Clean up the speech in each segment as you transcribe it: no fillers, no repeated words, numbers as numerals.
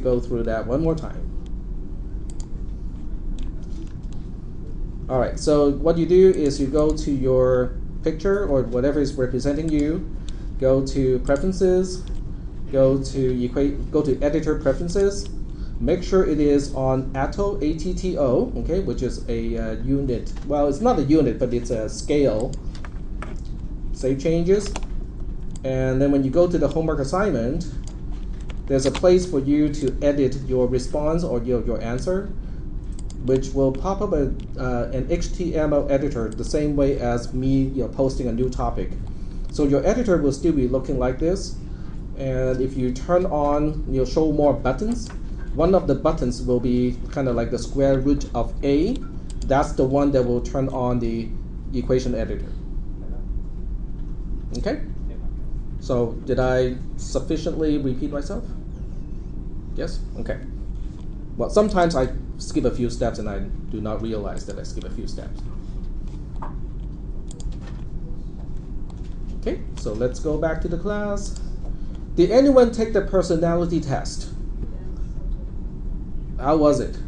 Go through that one more time. All right, so what you do is you go to your picture or whatever is representing you, go to preferences, go to editor preferences, make sure it is on ATTO, ATTO, okay, which is a unit. Well, it's not a unit, but it's a scale. Save changes, and then when you go to the homework assignment, there's a place for you to edit your response or your answer, which will pop up an HTML editor the same way as me posting a new topic. So your editor will still be looking like this, and if you turn on, show more buttons, one of the buttons will be kind of like the square root of A. That's the one that will turn on the equation editor. Okay? So did I sufficiently repeat myself? Yes? Okay. Well, sometimes I skip a few steps and I do not realize that I skip a few steps. Okay, so let's go back to the class. Did anyone take the personality test? How was it?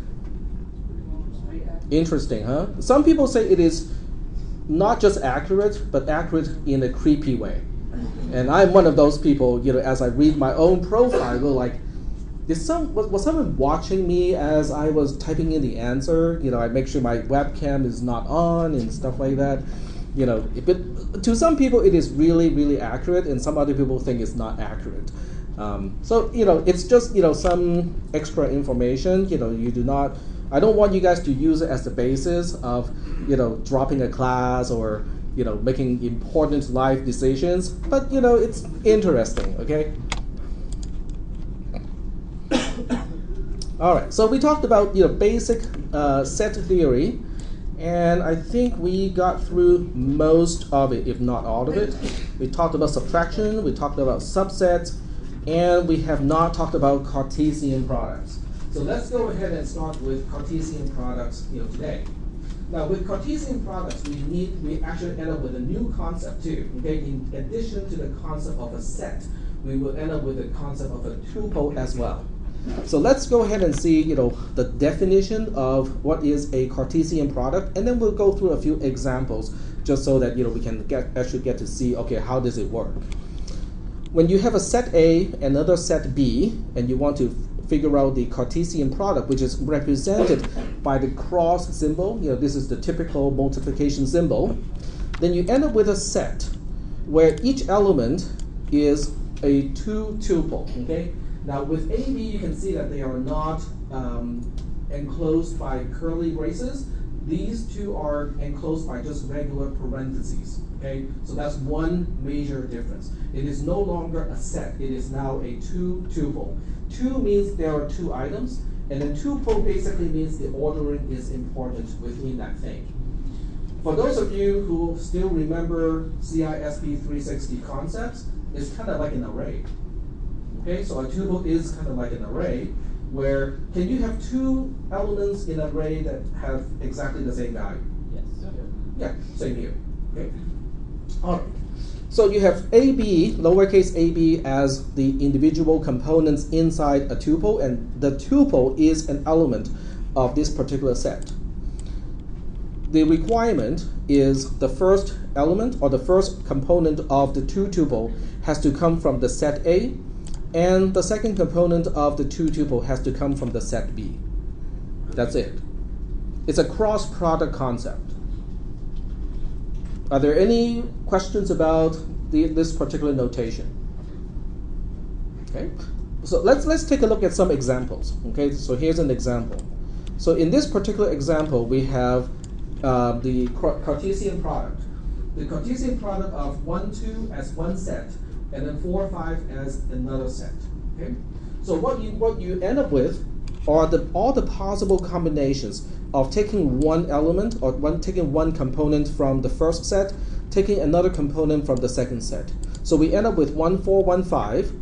Interesting, huh? Some people say it is not just accurate, but accurate in a creepy way. And I'm one of those people, as I read my own profile, I go like, was someone watching me as I was typing in the answer? I make sure my webcam is not on and stuff like that. To some people it is really, really accurate, and some other people think it's not accurate. So it's just some extra information. I don't want you guys to use it as the basis of dropping a class or making important life decisions. But it's interesting. Okay. All right, so we talked about basic set theory, and I think we got through most of it, if not all of it. We talked about subtraction, we talked about subsets, and we have not talked about Cartesian products. So let's go ahead and start with Cartesian products today. Now with Cartesian products, we actually end up with a new concept too. Okay, in addition to the concept of a set, we will end up with the concept of a tuple as well. So let's go ahead and see, the definition of what is a Cartesian product, and then we'll go through a few examples just so that we can actually get to see, okay, how does it work? When you have a set A and another set B, and you want to figure out the Cartesian product, which is represented by the cross symbol, this is the typical multiplication symbol, then you end up with a set where each element is a two tuple, okay? Now with A, B, you can see that they are not enclosed by curly braces. These two are enclosed by just regular parentheses, okay? So that's one major difference. It is no longer a set, it is now a two tuple. Two means there are two items, and then tuple basically means the ordering is important within that thing. For those of you who still remember CISP 360 concepts, it's kind of like an array. Okay, so a tuple is kind of like an array where, can you have two elements in an array that have exactly the same value? Yes. Yeah, same here. Okay. All right. So you have AB, lowercase ab, as the individual components inside a tuple, and the tuple is an element of this particular set. The requirement is the first element or the first component of the two tuple has to come from the set A, and the second component of the two tuple has to come from the set B. That's it. It's a cross product concept. Are there any questions about this particular notation? Okay, so let's take a look at some examples. Okay, so here's an example. So in this particular example, we have the Cartesian product. The Cartesian product of 1, 2 as one set, and then 4, 5 as another set. Okay, so what you end up with are all the possible combinations of taking one element or taking one component from the first set, taking another component from the second set. So we end up with 1, 4, 1, 5,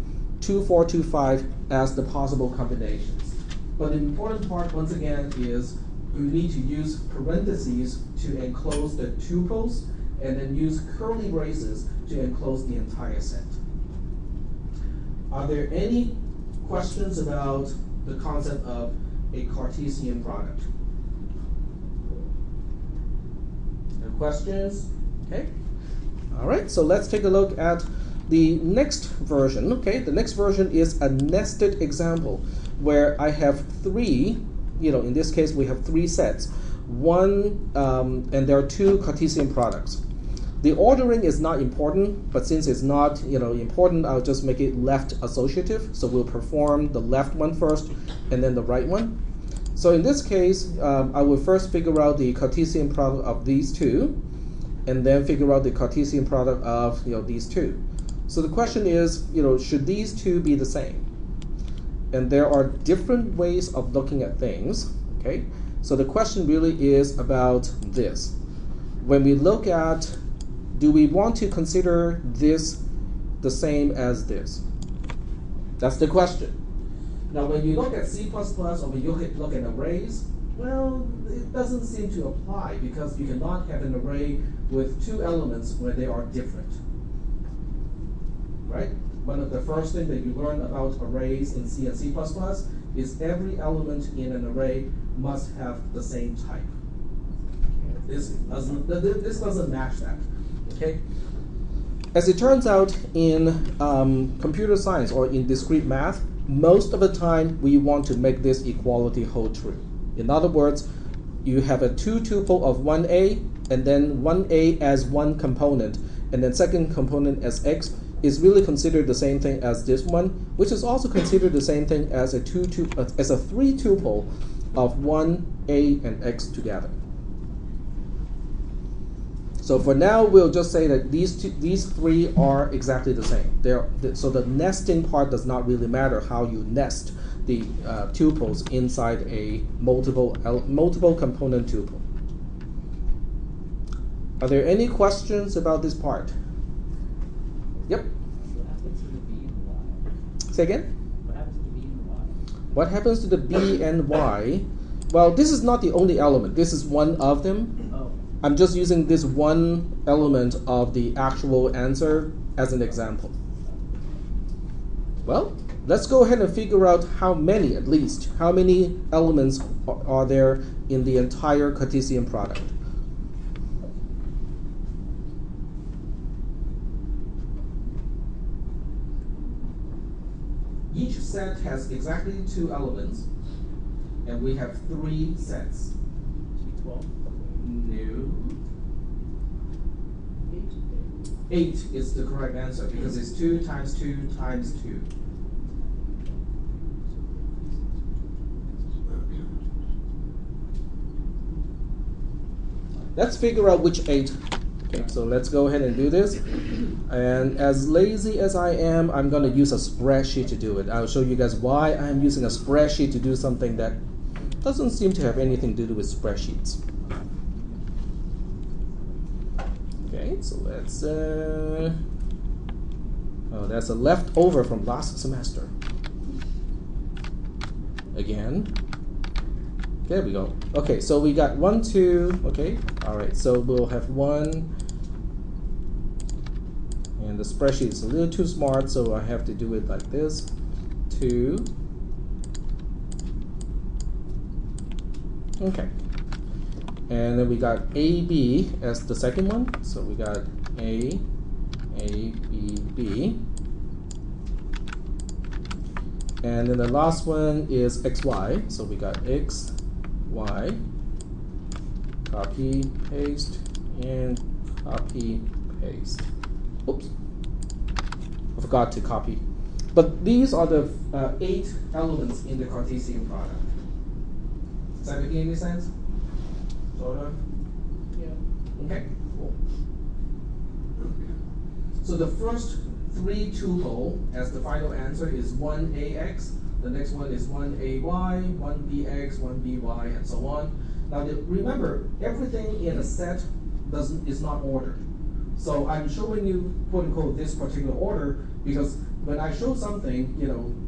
2, 4, 2, 5 as the possible combinations. But the important part, once again, is you need to use parentheses to enclose the tuples, and then use curly braces to enclose the entire set. Are there any questions about the concept of a Cartesian product. No questions? Okay. All right, so let's take a look at the next version. Okay, the next version is a nested example where I have three, in this case we have three sets. One, and there are two Cartesian products. The ordering is not important, but since it's not important, I'll just make it left associative. So we'll perform the left one first and then the right one. So in this case, I will first figure out the Cartesian product of these two, and then figure out the Cartesian product of these two. So the question is, should these two be the same? And there are different ways of looking at things. Okay, so the question really is about this. When we look at, do we want to consider this the same as this? That's the question. Now, when you look at C++ or when you look at arrays, well, it doesn't seem to apply because you cannot have an array with two elements where they are different. Right? One of the first things that you learn about arrays in C and C++ is every element in an array must have the same type. This doesn't match that. Okay? As it turns out, in computer science or in discrete math, most of the time we want to make this equality hold true. In other words, you have a two-tuple of 1a, and then 1a as one component, and then second component as x is really considered the same thing as this one, which is also considered the same thing as a three-tuple of 1a and x together. So for now, we'll just say that these three are exactly the same. So the nesting part does not really matter how you nest the tuples inside a multiple component tuple. Are there any questions about this part? Yep. What happens to the b and y? Say again? What happens to the b and y? What happens to the b and y? Well, this is not the only element. This is one of them. Oh. I'm just using this one element of the actual answer as an example. Well, let's go ahead and figure out how many elements are there in the entire Cartesian product. Each set has exactly two elements, and we have three sets. 12? No. 8 is the correct answer because it's 2 times 2 times 2. Let's figure out which 8. Okay, so let's go ahead and do this. And as lazy as I am, I'm going to use a spreadsheet to do it. I'll show you guys why I'm using a spreadsheet to do something that doesn't seem to have anything to do with spreadsheets. Okay, so let's, oh, that's a leftover from last semester. Again. There we go. Okay, so we got 1, 2, okay. All right, so we'll have 1, and the spreadsheet is a little too smart, so I have to do it like this. 2. Okay. And then we got AB as the second one. So we got A, B, B. And then the last one is XY. So we got X, Y, copy, paste, and copy, paste. Oops, I forgot to copy. But these are the 8 elements in the Cartesian product. Does that make any sense? Sort of? Yeah. Okay, cool. So the first 3 tuple as the final answer is 1ax. The next one is 1ay, 1bx, 1by, and so on. Now remember, everything in a set is not ordered. So I'm showing you, quote unquote, this particular order because when I show something,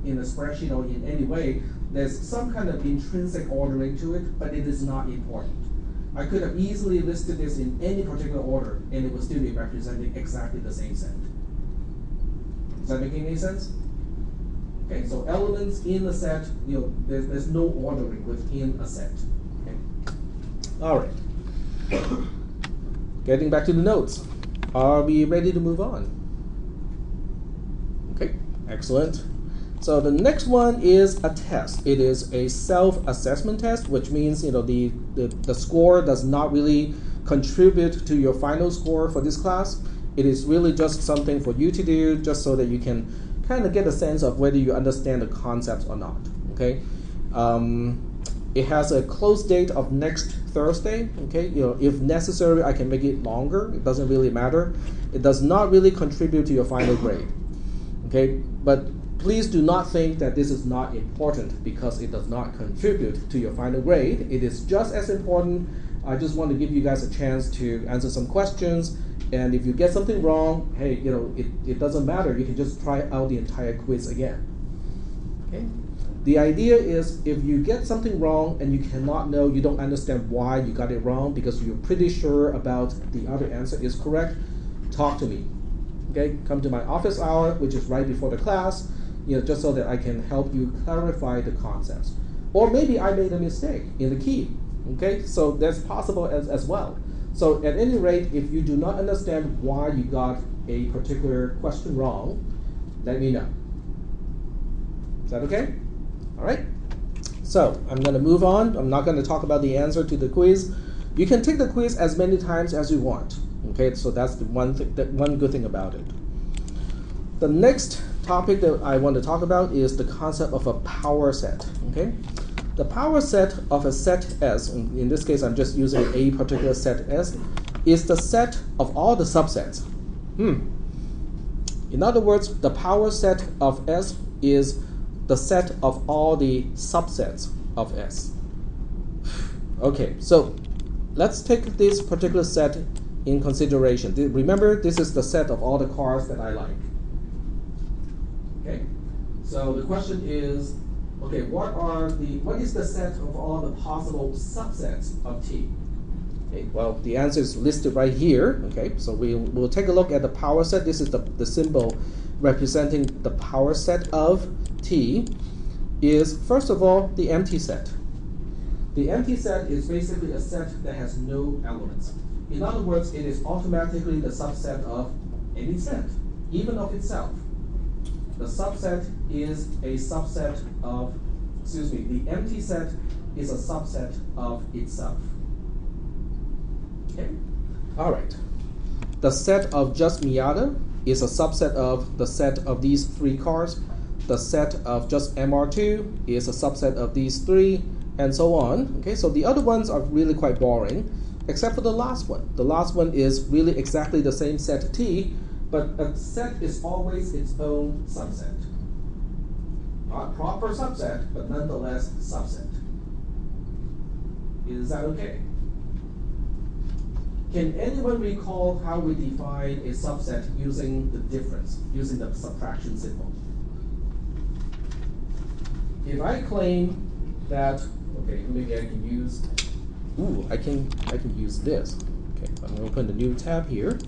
in a spreadsheet or in any way, there's some kind of intrinsic ordering to it, but it is not important. I could have easily listed this in any particular order, and it would still be representing exactly the same set. Does that make any sense? Okay, so elements in a set, there's no ordering within a set. Okay. All right. Getting back to the notes. Are we ready to move on? Okay, excellent. So the next one is a test. It is a self-assessment test, which means the score does not really contribute to your final score for this class. It is really just something for you to do, just so that you can kind of get a sense of whether you understand the concepts or not. Okay. It has a close date of next Thursday. Okay. If necessary, I can make it longer. It doesn't really matter. It does not really contribute to your final grade. Okay. But please do not think that this is not important because it does not contribute to your final grade. It is just as important. I just want to give you guys a chance to answer some questions. And if you get something wrong, hey, it doesn't matter. You can just try out the entire quiz again. Okay. The idea is if you get something wrong and you cannot know, you don't understand why you got it wrong because you're pretty sure about the other answer is correct, talk to me. Okay, come to my office hour, which is right before the class, just so that I can help you clarify the concepts. Or maybe I made a mistake in the key. Okay, so that's possible as well. So at any rate, if you do not understand why you got a particular question wrong, let me know. Is that okay? All right. So I'm going to move on. I'm not going to talk about the answer to the quiz. You can take the quiz as many times as you want. Okay, so that's the one good thing about it. The next topic that I want to talk about is the concept of a power set. Okay. The power set of a set S, in this case I'm just using a particular set S, is the set of all the subsets. In other words, the power set of S is the set of all the subsets of S. Okay, so let's take this particular set in consideration. Remember, this is the set of all the cars that I like. Okay, so the question is, okay, what is the set of all the possible subsets of T? Okay, well, the answer is listed right here. Okay, so we'll take a look at the power set. This is the symbol representing the power set of T. Is first of all the empty set. The empty set is basically a set that has no elements. In other words, it is automatically the subset of any set, even of itself. The subset is a subset of, the empty set is a subset of itself. Okay? All right. The set of just Miata is a subset of the set of these three cars. The set of just MR2 is a subset of these three, and so on. Okay, so the other ones are really quite boring, except for the last one. The last one is really exactly the same set T, but a set is always its own subset. Not proper subset, but nonetheless subset. Is that okay? Can anyone recall how we define a subset using the difference, using the subtraction symbol? If I claim that, okay, maybe I can use, I can use this. Okay, I'm going to open the new tab here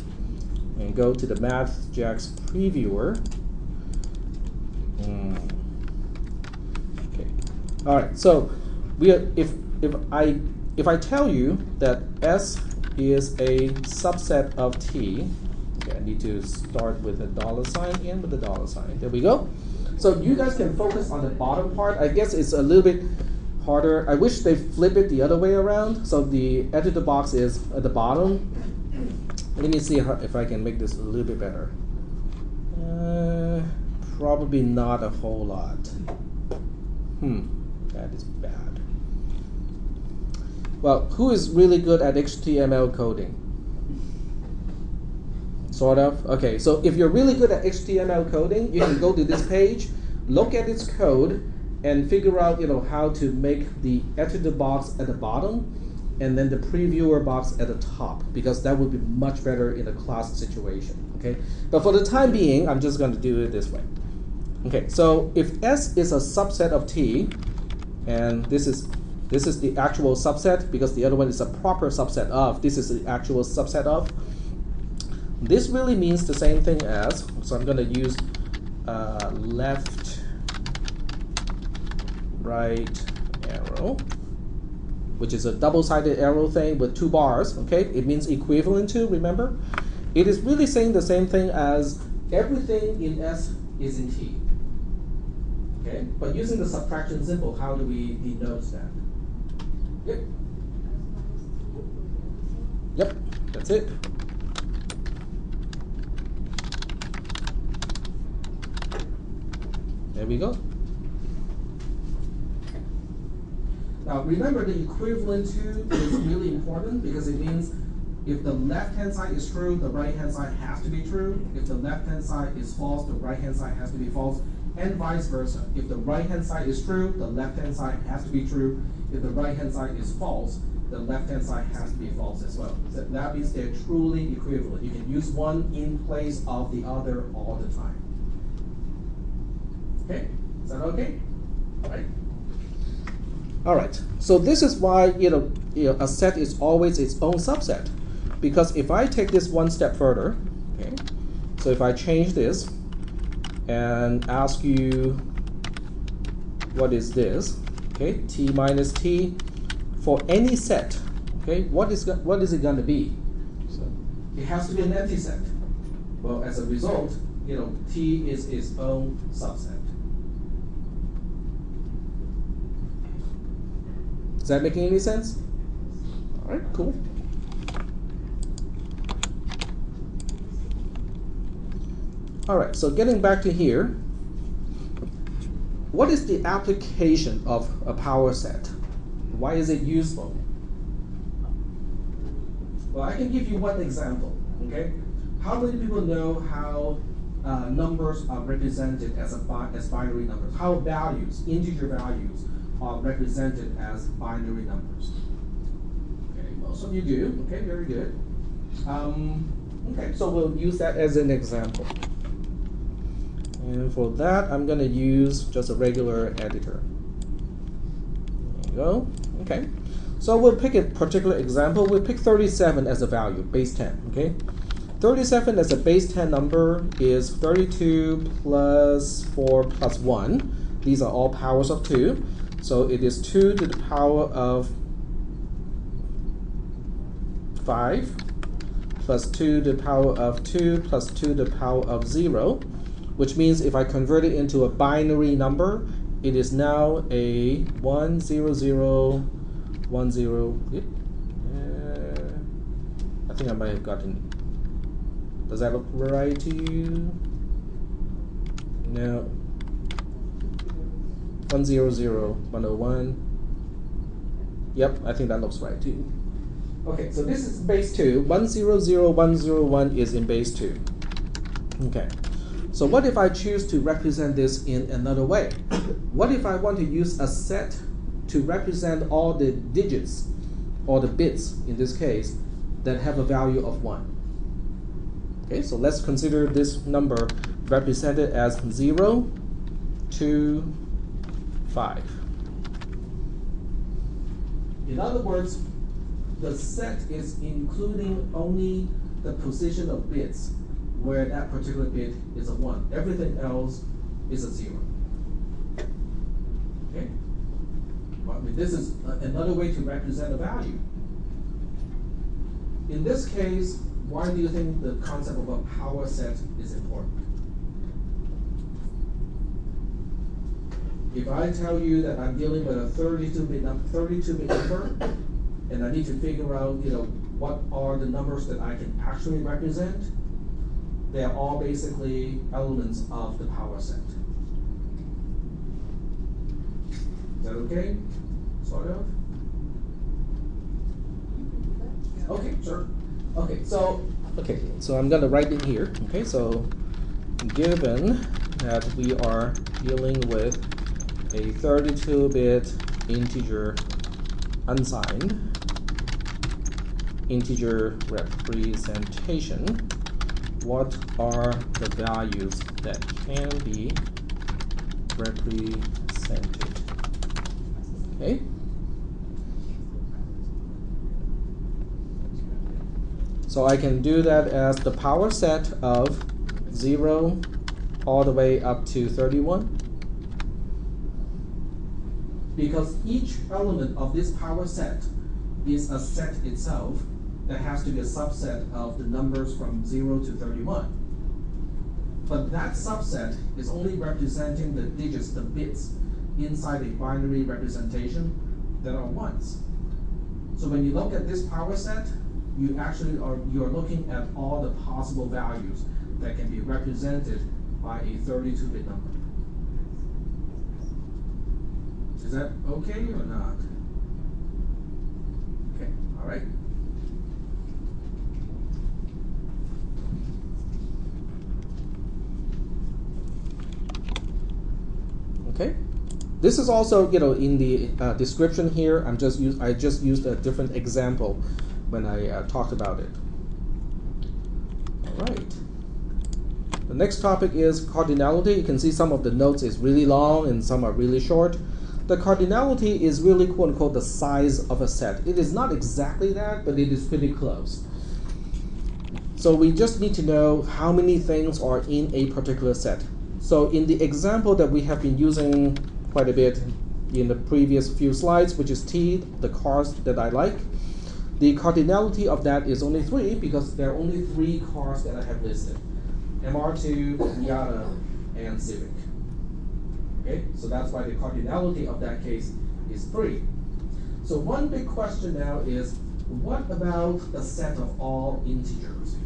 and go to the MathJax previewer. Okay, all right. So if I tell you that S is a subset of T, okay, I need to start with a $sign and with a $sign. There we go. So you guys can focus on the bottom part. I guess it's a little bit harder. I wish they flip it the other way around. So the editor box is at the bottom. Let me see if I can make this a little bit better. Probably not a whole lot. That is bad. Well, who is really good at HTML coding? Sort of. Okay, so if you're really good at HTML coding, you can go to this page, look at its code, and figure out how to make the editor box at the bottom and then the previewer box at the top, because that would be much better in a class situation. Okay, but for the time being, I'm just going to do it this way. Okay, so if S is a subset of T, and this is the actual subset because the other one is a proper subset of, this is the actual subset of. This really means the same thing as, so I'm going to use left right arrow, which is a double-sided arrow thing with two bars, okay? It means equivalent to, remember? It is really saying the same thing as everything in S is in T. Okay? But using the subtraction symbol, how do we denote that? Yep. Yep, that's it. There we go. Now remember, the equivalent to is really important because it means if the left-hand side is true, the right-hand side has to be true. If the left-hand side is false, the right-hand side has to be false, and vice versa. If the right-hand side is true, the left-hand side has to be true. If the right-hand side is false, the left-hand side has to be false as well. So that means they're truly equivalent. You can use one in place of the other all the time. Okay, is that okay? All right. All right. So this is why a set is always its own subset, because if I take this one step further, okay. So if I change this and ask you, what is this? Okay, T minus T for any set. Okay, what is it going to be? So it has to be an empty set. Well, as a result, T is its own subset. Is that making any sense? All right, cool. All right, so getting back to here, what is the application of a power set? Why is it useful? Well, I can give you one example, okay? How many people know how numbers are represented as binary numbers? How values, integer values, are represented as binary numbers? Okay, most of you do. Okay, very good. Okay, so we'll use that as an example. And for that, I'm going to use just a regular editor. There you go. Okay. So we'll pick a particular example. We'll pick 37 as a value, base 10. Okay. 37 as a base 10 number is 32 plus 4 plus 1. These are all powers of 2. So it is 2 to the power of 5 plus 2 to the power of 2 plus 2 to the power of 0, which means if I convert it into a binary number, it is now a 1, 0, 0, 1, 0. I think I might have gotten. Does that look right to you? No. 1, 0, 0, 101. Yep, I think that looks right too. Okay, so this is base 2. 1, 0, 0, 1, 0, 1 is in base 2. Okay. So what if I choose to represent this in another way? What if I want to use a set to represent all the digits, or the bits in this case, that have a value of 1? Okay, so let's consider this number represented as 0, 2, 5. In other words, the set is including only the position of bits where that particular bit is a 1. Everything else is a 0. Okay? But this is another way to represent a value. In this case, why do you think the concept of a power set is important? If I tell you that I'm dealing with a 32-bit number, and I need to figure out, what are the numbers that I can actually represent, they are all basically elements of the power set. Is that okay? Sort of? Okay, sure. Okay, so I'm gonna write in here. Okay, so given that we are dealing with a 32-bit integer unsigned integer representation, what are the values that can be represented? Okay. So I can do that as the power set of 0 all the way up to 31. because each element of this power set is a set itself that has to be a subset of the numbers from 0 to 31. But that subset is only representing the digits, the bits, inside a binary representation that are ones. So when you look at this power set, you actually you're looking at all the possible values that can be represented by a 32-bit number. Is that okay or not? Okay, all right. Okay, this is also, in the description here. I just used a different example when I talked about it. All right. The next topic is cardinality. You can see some of the notes is really long and some are really short. The cardinality is really quote unquote the size of a set. It is not exactly that, but it is pretty close. So we just need to know how many things are in a particular set. So in the example that we have been using quite a bit in the previous few slides, which is T, the cars that I like, the cardinality of that is only 3 because there are only 3 cars that I have listed. MR2, Miata, and Civic. Okay, so that's why the cardinality of that case is 3. So one big question now is, what about the set of all integers?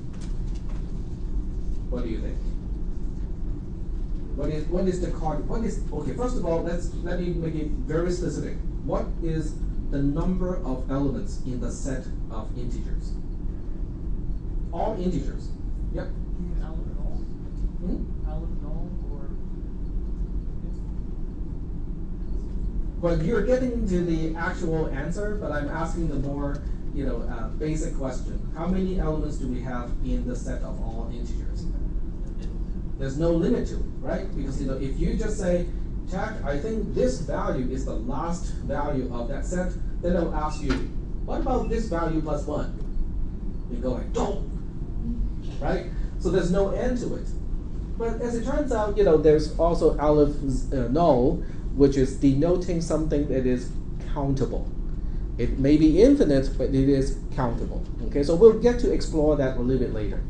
What do you think? What is the card? Okay? First of all, let me make it very specific. What is the number of elements in the set of integers? All integers. Yep. Well, you're getting to the actual answer, but I'm asking the more, basic question. How many elements do we have in the set of all integers? There's no limit to it, right? Because if you just say, Jack, I think this value is the last value of that set, then I'll ask you, what about this value plus 1? You go like, don't, right? So there's no end to it. But as it turns out, there's also aleph null, which is denoting something that is countable. It may be infinite, but it is countable. Okay, so we'll get to explore that a little bit later.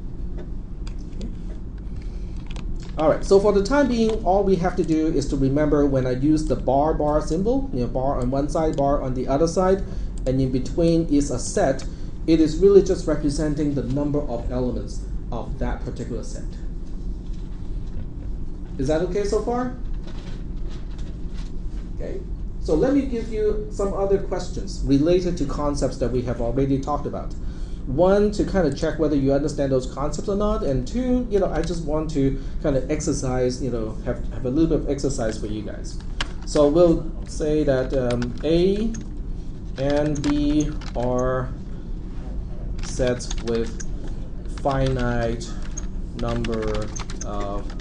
All right, so for the time being, all we have to do is to remember when I use the bar symbol, bar on one side, bar on the other side, and in between is a set, it is really just representing the number of elements of that particular set. Is that okay so far? Okay, so let me give you some other questions related to concepts that we have already talked about. One, to kind of check whether you understand those concepts or not, and two, I just want to kind of exercise, have a little bit of exercise for you guys. So we'll say that A and B are sets with finite number of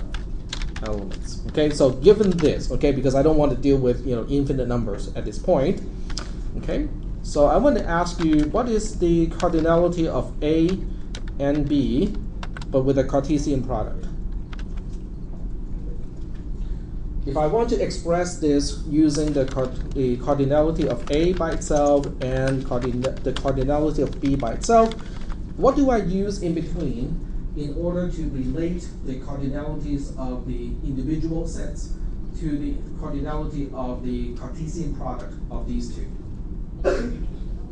elements. Okay, so given this, okay, because I don't want to deal with infinite numbers at this point. Okay. So I want to ask you, what is the cardinality of A and B, but with a Cartesian product? If I want to express this using the cardinality of A by itself and the cardinality of B by itself, what do I use in between in order to relate the cardinalities of the individual sets to the cardinality of the Cartesian product of these two?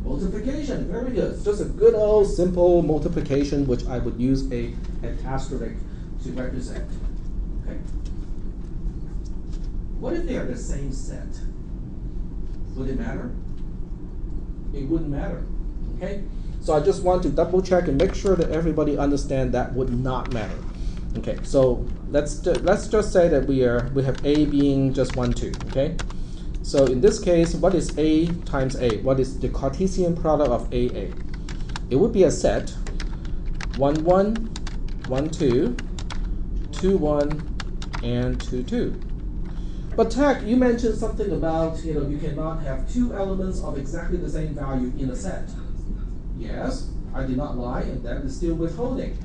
Multiplication, very good. It's just a good old simple multiplication, which I would use an asterisk to represent. Okay. What if they are the same set? Would it matter? It wouldn't matter. Okay. So I just want to double check and make sure that everybody understand that would not matter. Okay. So let's just say that we have A being just 1, 2. Okay. So in this case, what is A times A? What is the Cartesian product of AA? It would be a set 1, 1, 1, 2, 2, 1, and 2, 2. But Tech, you mentioned something about you cannot have 2 elements of exactly the same value in a set. Yes, I did not lie, and that is still withholding.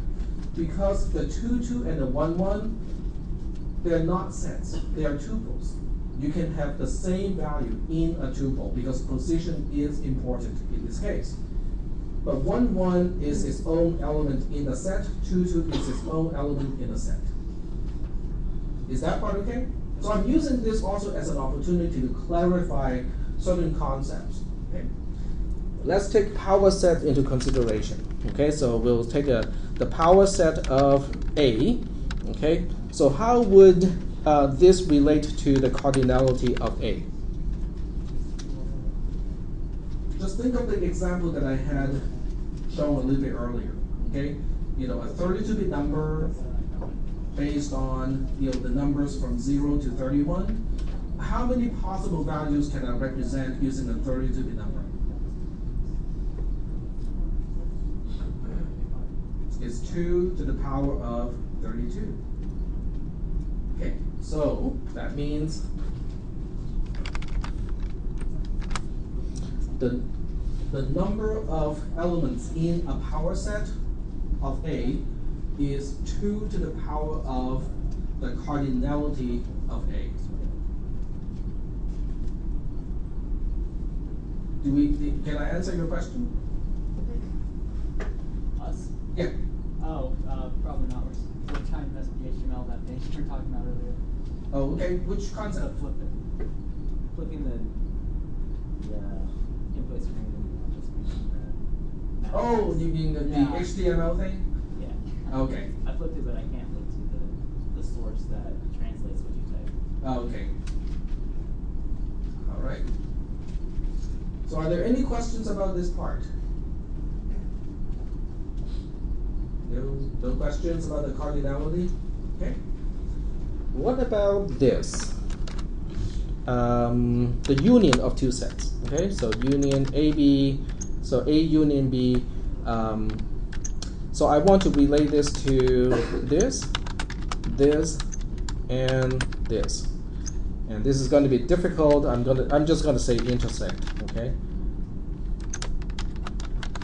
Because the 2, 2, and the 1, 1, they're not sets, they are tuples. you can have the same value in a tuple because position is important in this case. But 1, 1 is its own element in the set, 2, 2 is its own element in the set. Is that part okay? So I'm using this also as an opportunity to clarify certain concepts. Okay? Let's take power set into consideration. Okay, so we'll take the power set of A. Okay, so how would this relate to the cardinality of A? Just think of the example that I had shown a little bit earlier. Okay, a 32-bit number based on the numbers from 0 to 31. How many possible values can I represent using a 32-bit number? It's 2 to the power of 32. Okay, so that means the number of elements in a power set of A is 2 to the power of the cardinality of A. Can I answer your question? Us? Yeah. Oh, probably not. We're trying to mess with the HTML, that page you were talking about earlier. Oh, okay. Which concept? Flip it. Flipping the input screen and just making the Oh, you mean the HTML thing? Yeah. Okay. I flipped it, but I can't flip to the source that translates what you type. Oh, okay. All right. So are there any questions about this part? No questions about the cardinality? Okay. What about this? The union of two sets. Okay, so union AB, so A union B. So I want to relate this to this, and this. And this is going to be difficult. I'm just going to say intersect. Okay.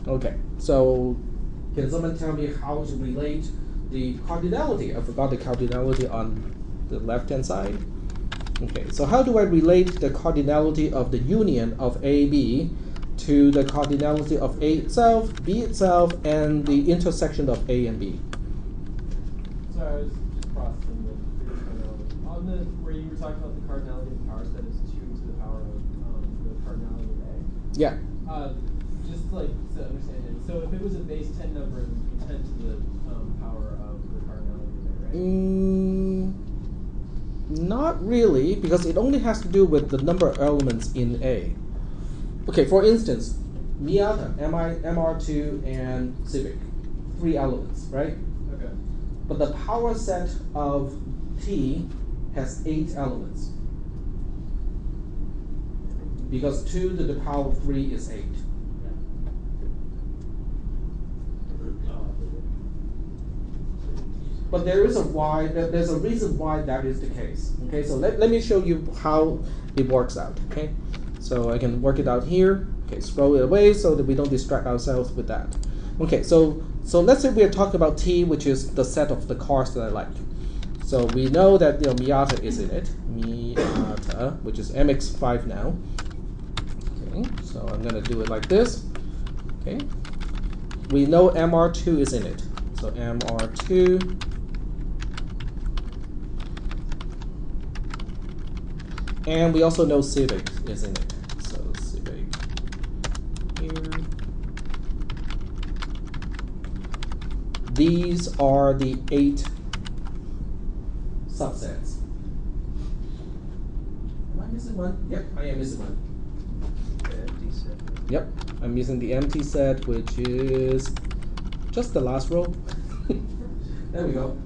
Okay. So can someone tell me how to relate the cardinality? I forgot the cardinality on the left-hand side. Okay. So how do I relate the cardinality of the union of A, B to the cardinality of A itself, B itself, and the intersection of A and B? So I was just processing the cardinality. On the where you were talking about the cardinality of the power set is 2 to the power of the cardinality of A. Yeah. Just like to understand it. So if it was a base 10 number, it would be 10 to the power of the cardinality of A, right? Not really, because it only has to do with the number of elements in A. Okay, for instance, Miata, MR2, and Civic, 3 elements, right? Okay. But the power set of T has 8 elements. Because 2 to the power of 3 is 8. But there's a reason why that is the case. Okay, so let me show you how it works out. Okay, so I can work it out here. Okay, scroll it away so that we don't distract ourselves with that. Okay, so let's say we are talking about T, which is the set of the cars that I like. So we know that Miata is in it. Miata, which is MX5 now. Okay, so I'm gonna do it like this. Okay, we know MR2 is in it. So MR2. And we also know Civic is in it. So Civic here. These are the 8 subsets. Am I missing one? Yep, I am missing one. The empty set. Yep, I'm using the empty set, which is just the last row. There we go.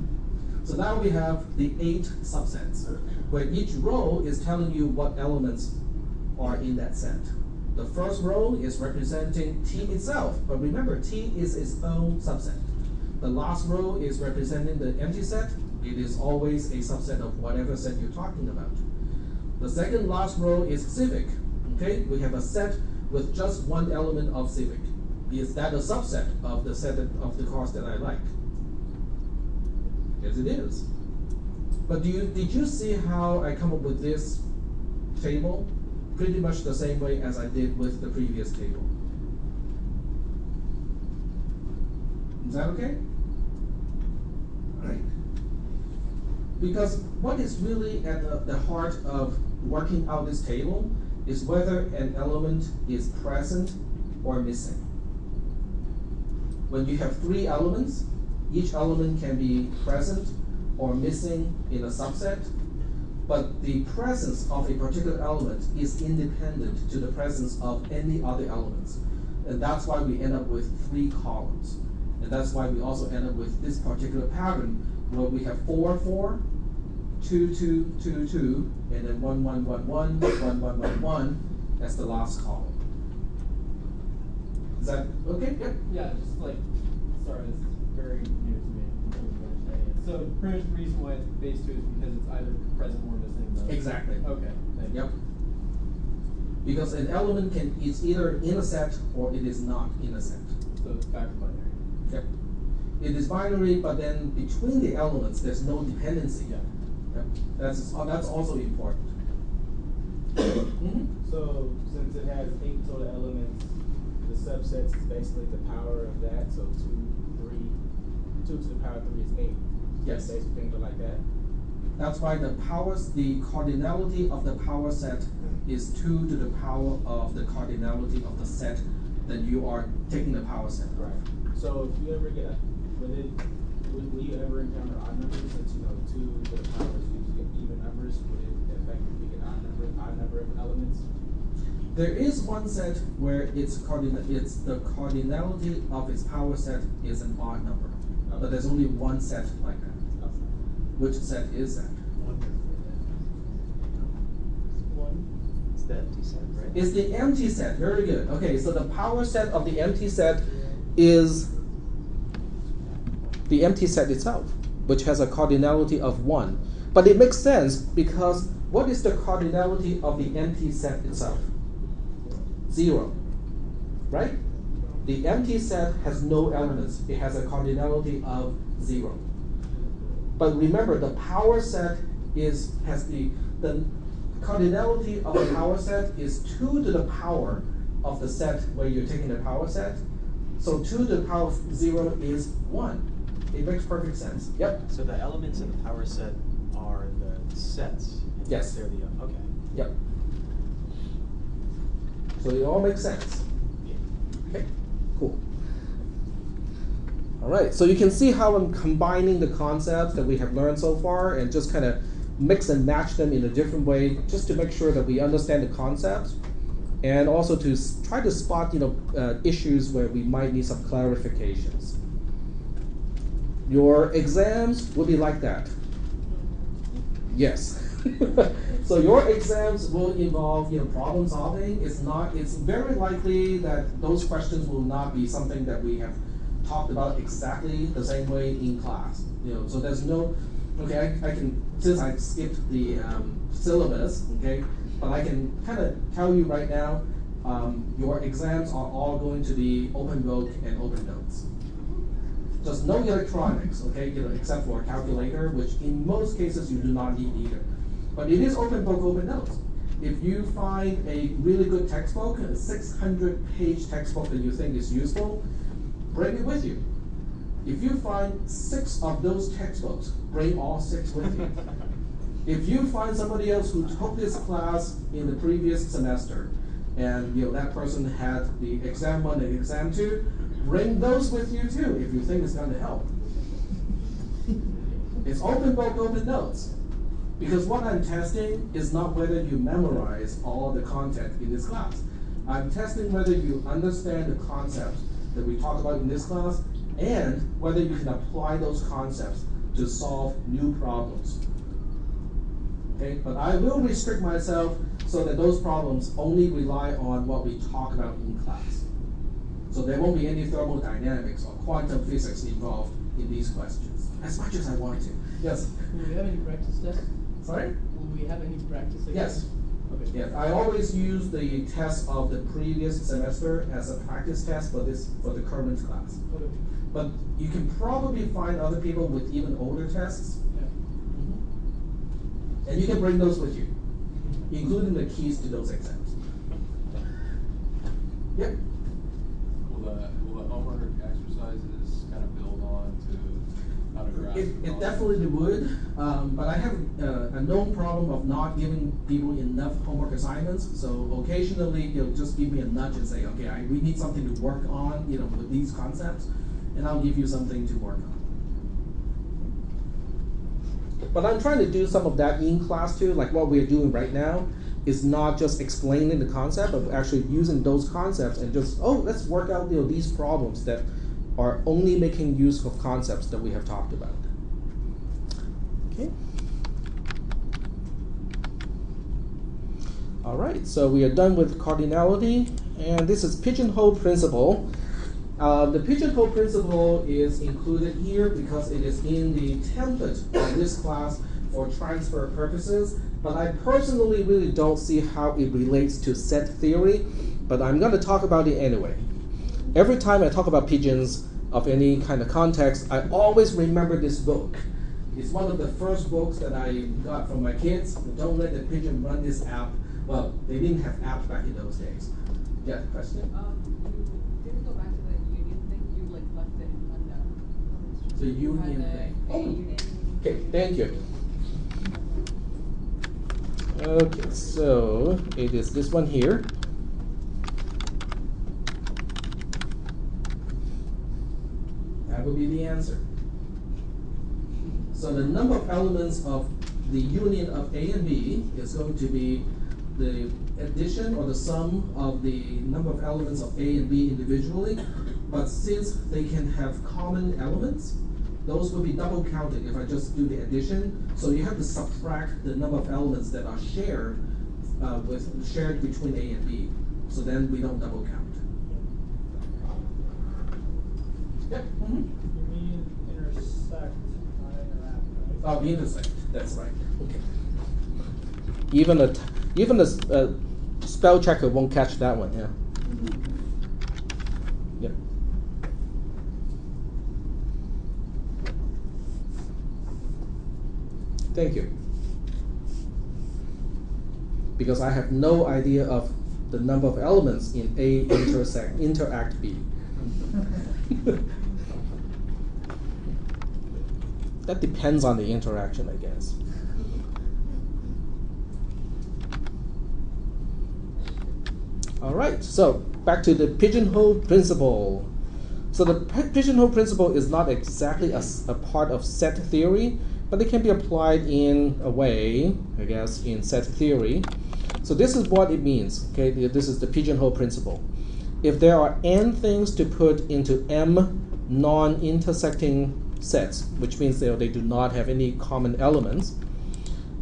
So now we have the 8 subsets, where each row is telling you what elements are in that set. The first row is representing T itself, but remember, T is its own subset. The last row is representing the empty set. It is always a subset of whatever set you're talking about. The second last row is Civic. Okay, we have a set with just one element of Civic. Is that a subset of the set of the cars that I like? Yes, it is. But did you see how I come up with this table pretty much the same way as I did with the previous table. Is that okay? All right. Because what is really at the heart of working out this table is whether an element is present or missing. When you have three elements, each element can be present or missing in a subset, but the presence of a particular element is independent to the presence of any other elements. And that's why we end up with three columns. And that's why we also end up with this particular pattern where we have 4, 4, 2, 2, 2, 2, and then 1, 1, 1, 1, 1, 1, 1, 1 as the last column. Is that okay? Yep. Yeah, just like, sorry, this is very new to me in terms of understanding it. So pretty much the reason why it's base 2 is because it's either present or missing. Though. Exactly. Okay, thank you. Yep. Because an element is either in a set or it is not in a set. So it's back to binary. Yep. It is binary, but then between the elements, there's no dependency. Yeah. Yep. That's also important. So since it has 8 total elements, the subsets is basically the power of that. So 2 to the power 3 is 8. Yes. Basic things are like that. That's why the cardinality of the power set is 2 to the power of the cardinality of the set that you are taking the power set. Right. So if you ever get, will you ever encounter odd numbers? Since 2 to the power is usually even numbers, would it effectively get odd number of elements? There is one set where it's the cardinality of its power set is an odd number, but there's only one set like that. Which set is that? It's the empty set, right? It's the empty set. Very good. Okay, so the power set of the empty set is the empty set itself, which has a cardinality of 1. But it makes sense because what is the cardinality of the empty set itself? 0. Right? The empty set has no elements. It has a cardinality of 0. But remember, the power set has the cardinality of the power set is 2 to the power of the set where you're taking the power set. So 2 to the power of 0 is 1. It makes perfect sense. Yep. So the elements in the power set are the sets. Yes. They're the okay. Yep. So it all makes sense. Okay. Cool. All right, so you can see how I'm combining the concepts that we have learned so far and just kind of mix and match them in a different way just to make sure that we understand the concepts and also to try to spot issues where we might need some clarifications. Your exams will be like that. Yes. So your exams will involve problem solving. It's very likely that those questions will not be something that we have talked about exactly the same way in class. So there's no, okay, I can, since I skipped the syllabus, okay, but I can kind of tell you right now, your exams are all going to be open book and open notes. Just no electronics, okay, except for a calculator, which in most cases you do not need either. But it is open book, open notes. If you find a really good textbook, a 600-page textbook that you think is useful, bring it with you. If you find 6 of those textbooks, bring all 6 with you. If you find somebody else who took this class in the previous semester, and that person had the exam 1 and exam 2, bring those with you too if you think it's going to help. It's open book, open notes. Because what I'm testing is not whether you memorize all the content in this class. I'm testing whether you understand the concepts that we talk about in this class and whether you can apply those concepts to solve new problems. Okay, but I will restrict myself so that those problems only rely on what we talk about in class. So there won't be any thermodynamics or quantum physics involved in these questions, as much as I want to. Yes? Will we have any practice tests? Sorry? Will we have any practice exams? Yes. Okay. Yes, I always use the test of the previous semester as a practice test for the current class. Okay. But you can probably find other people with even older tests, Yeah. and you can bring those with you. including the keys to those exams. Yep. Will the homework exercises kind of build on to how to grasp the It concept? definitely would, but I have a known problem of not giving people enough homework assignments. So occasionally, just give me a nudge and say, okay, we need something to work on, with these concepts, and I'll give you something to work on. But I'm trying to do some of that in class too, like what we're doing right now is not just explaining the concept, but actually using those concepts and just, let's work out these problems that are only making use of concepts that we have talked about. Okay. All right, so we are done with cardinality, and this is Pigeonhole Principle. The Pigeonhole Principle is included here because it is in the template of this class for transfer purposes, but I personally really don't see how it relates to set theory, but I'm going to talk about it anyway. Every time I talk about pigeons of any kind of context, I always remember this book. It's one of the first books that I got from my kids. Don't let the pigeon run this app. Well, they didn't have apps back in those days. Yeah, question? You didn't go back to the union thing. You left it in The union thing. Okay, thank you. Okay, so it is this one here. That would be the answer. So the number of elements of the union of A and B is going to be the addition or the sum of the number of elements of A and B individually, but since they can have common elements, those will be double counted if I just do the addition. So you have to subtract the number of elements that are shared between A and B. So then we don't double count. Yep. Mm-hmm. You mean intersect, not interact, right? Oh, intersect. That's right. Okay. Even the spell checker won't catch that one. Yeah. Yep. Thank you. Because I have no idea of the number of elements in A interact B. That depends on the interaction, I guess. All right, so back to the Pigeonhole Principle. So the Pigeonhole Principle is not exactly a part of set theory, but it can be applied in a way, I guess, in set theory. So this is what it means, okay? This is the Pigeonhole Principle. If there are n things to put into m non-intersecting sets, which means they do not have any common elements,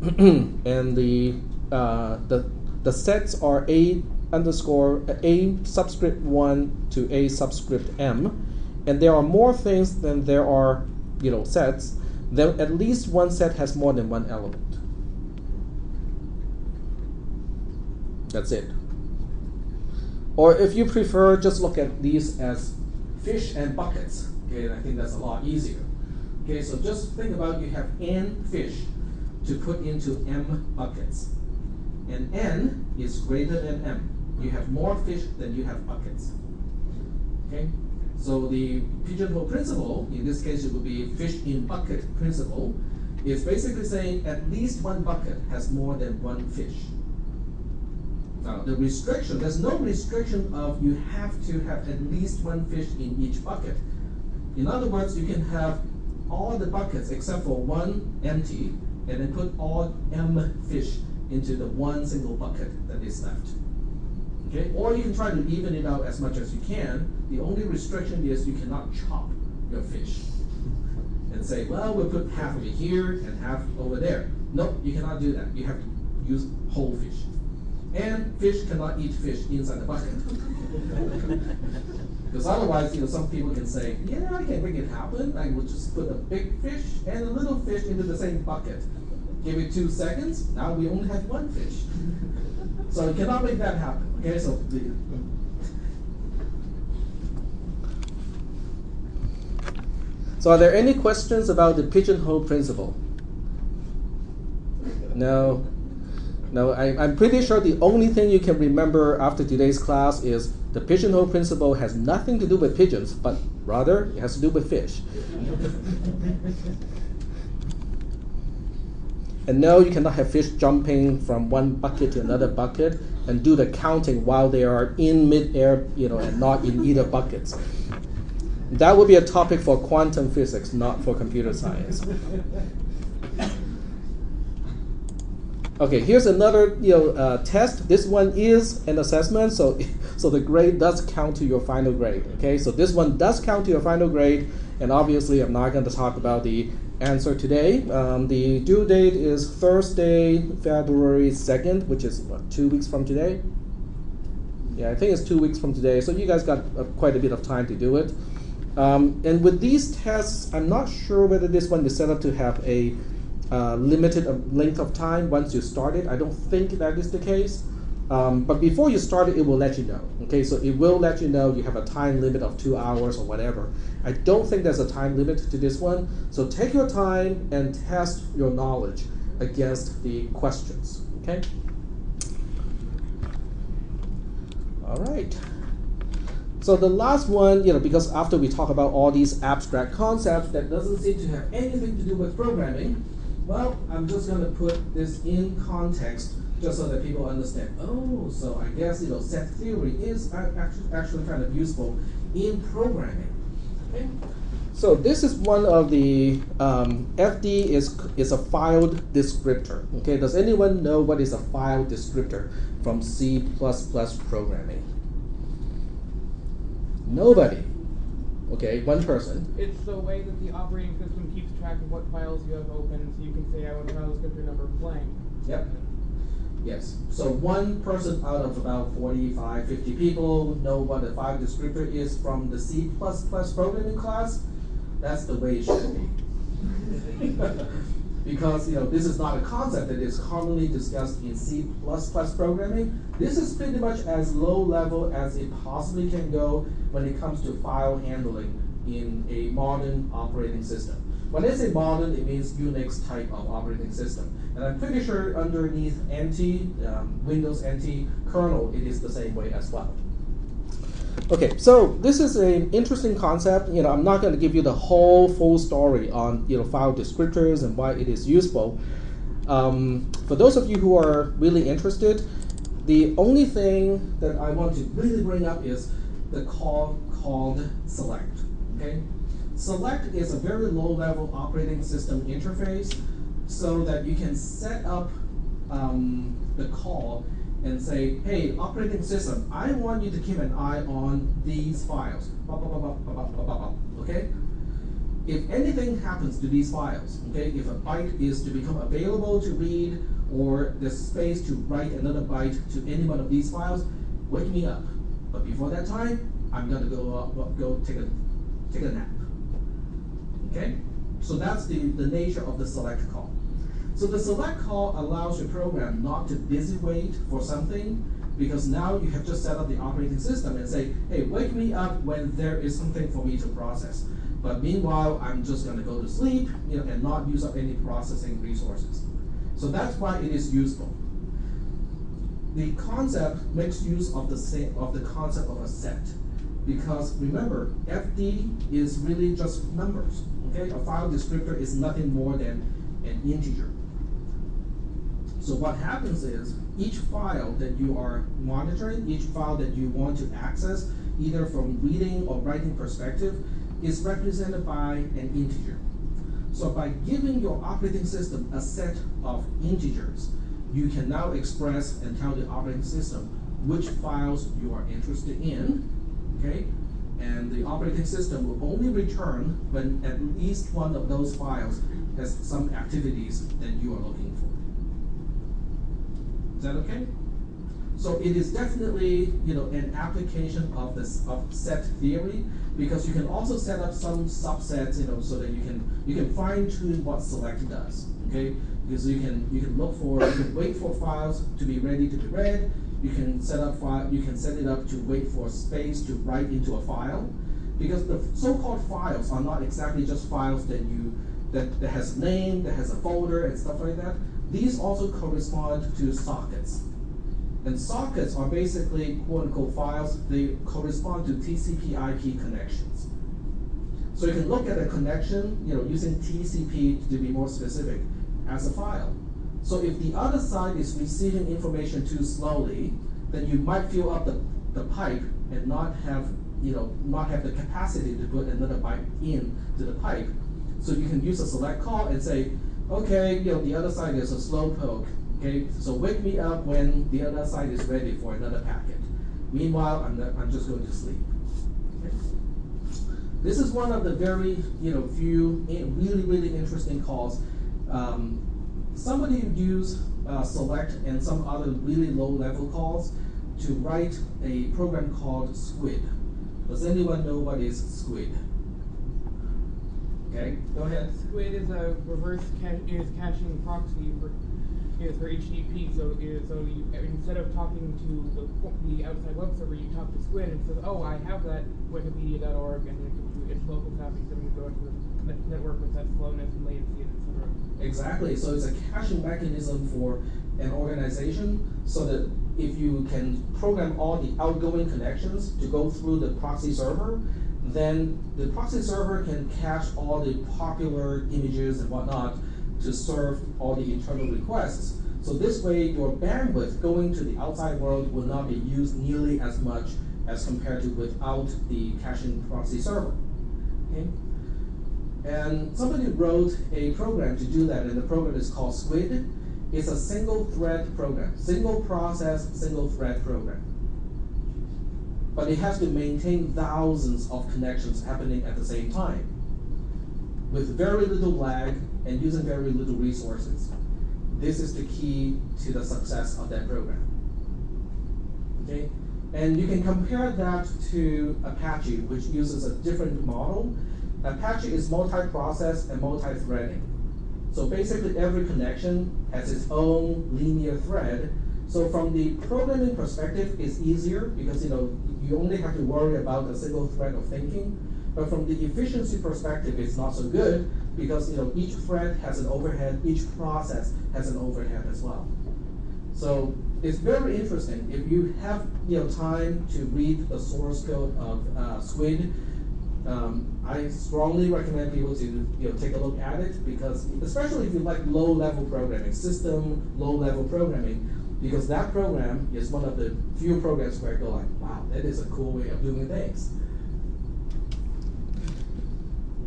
and the sets are A subscript 1 to A subscript m, and there are more things than there are sets, then at least one set has more than one element. That's it. Or if you prefer, just look at these as fish and buckets. Okay, and I think that's a lot easier. Okay, so just think about you have n fish to put into m buckets. And n is greater than m. You have more fish than you have buckets. Okay, so the Pigeonhole Principle, in this case it would be fish in bucket principle, is basically saying at least one bucket has more than one fish. Now the restriction, there's no restriction of you have to have at least one fish in each bucket. In other words, you can have all the buckets except for one empty, and then put all m fish into the one single bucket that is left. Okay? Or you can try to even it out as much as you can. The only restriction is you cannot chop your fish and say, well, we'll put half of it here and half over there. No, you cannot do that. You have to use whole fish. And fish cannot eat fish inside the bucket. Because otherwise, some people can say, yeah, I can make it happen. I will just put a big fish and a little fish into the same bucket. Give it 2 seconds, now we only have one fish. So you cannot make that happen. Okay, so are there any questions about the Pigeonhole Principle? No? No, I'm pretty sure the only thing you can remember after today's class is the pigeonhole principle has nothing to do with pigeons, but rather it has to do with fish. And no, you cannot have fish jumping from one bucket to another bucket and do the counting while they are in midair, and not in either buckets. That would be a topic for quantum physics, not for computer science. Okay, here's another test. This one is an assessment, so the grade does count to your final grade. Okay, so this one does count to your final grade, and obviously I'm not going to talk about the answer today. The due date is Thursday, February 2nd, which is 2 weeks from today. Yeah, I think it's 2 weeks from today, so you guys got quite a bit of time to do it. And with these tests, I'm not sure whether this one is set up to have a limited length of time once you start it. I don't think that is the case. But before you start it will let you know. Okay, so it will let you know you have a time limit of 2 hours or whatever. I don't think there's a time limit to this one. So take your time and test your knowledge against the questions. Okay? All right. So the last one, because after we talk about all these abstract concepts that doesn't seem to have anything to do with programming, well, I'm just going to put this in context just so that people understand. Oh, so I guess set theory is actually kind of useful in programming. Okay. So this is one of the FD is a file descriptor. Okay, does anyone know what is a file descriptor from C++ programming? Nobody. Okay, one person. It's the way that the operating system keeps track of what files you have open, so you can say I want file descriptor number blank. Yep. Yes. So one person out of about 45, 50 people know what a file descriptor is from the C++ programming class. That's the way it should be. Because this is not a concept that is commonly discussed in C++ programming. This is pretty much as low level as it possibly can go when it comes to file handling in a modern operating system. When I say modern, it means Unix type of operating system. And I'm pretty sure underneath NT, Windows NT kernel, it is the same way as well. Okay, so this is an interesting concept. I'm not going to give you the whole full story on file descriptors and why it is useful. For those of you who are really interested, the only thing that I want to really bring up is the call called select. Okay, select is a very low-level operating system interface, so that you can set up the call and say, hey, operating system, I want you to keep an eye on these files. Okay? If anything happens to these files, okay, if a byte is to become available to read, or there's space to write another byte to any one of these files, wake me up. But before that time, I'm gonna go take a nap. Okay? So that's the nature of the select call. So the select call allows your program not to busy wait for something, because now you have just set up the operating system and say, hey, wake me up when there is something for me to process. But meanwhile, I'm just going to go to sleep, and not use up any processing resources. So that's why it is useful. The concept makes use of the concept of a set, because remember, FD is really just numbers. Okay, a file descriptor is nothing more than an integer. So what happens is, each file that you are monitoring, each file that you want to access, either from reading or writing perspective, is represented by an integer. So by giving your operating system a set of integers, you can now express and tell the operating system which files you are interested in, okay? And the operating system will only return when at least one of those files has some activities that you are looking for. Is that okay? So it is definitely an application of set theory, because you can also set up some subsets so that you can fine tune what select does. Okay, because you can wait for files to be ready to be read. You can set it up to wait for space to write into a file, because the so-called files are not exactly just files that you that has a name, that has a folder, and stuff like that. These also correspond to sockets. And sockets are basically quote-unquote files. They correspond to TCP/IP connections. So you can look at a connection, using TCP to be more specific, as a file. So if the other side is receiving information too slowly, then you might fill up the pipe and not have the capacity to put another byte in to the pipe. So you can use a select call and say, okay, the other side is a slow poke. Okay, so wake me up when the other side is ready for another packet. Meanwhile, I'm just going to sleep. Okay? This is one of the very few really interesting calls. Somebody used select and some other really low-level calls to write a program called squid. Does anyone know what is squid? Okay, go ahead. Squid is a reverse caching proxy for HTTP. So you, instead of talking to the outside web server, you talk to Squid and it says, oh, I have that wikipedia.org, and it gives you its local copy, so you go into the network with that slowness and latency, etc. Exactly. So it's a caching mechanism for an organization, so that if you can program all the outgoing connections to go through the proxy server, then the proxy server can cache all the popular images and whatnot to serve all the internal requests. So this way, your bandwidth going to the outside world will not be used nearly as much as compared to without the caching proxy server. Okay? And somebody wrote a program to do that, and the program is called Squid. It's a single thread program, single process, single thread program. But it has to maintain thousands of connections happening at the same time, with very little lag and using very little resources. This is the key to the success of that program. Okay? And you can compare that to Apache, which uses a different model. Apache is multi-process and multi-threading. So basically every connection has its own linear thread. So from the programming perspective, it's easier because you only have to worry about a single thread of thinking. But from the efficiency perspective, it's not so good because each thread has an overhead, each process has an overhead as well. So it's very interesting. If you have time to read the source code of Squid, I strongly recommend people to take a look at it, because especially if you like low-level programming, system low-level programming, because that program is one of the few programs where I go like, wow, that is a cool way of doing things.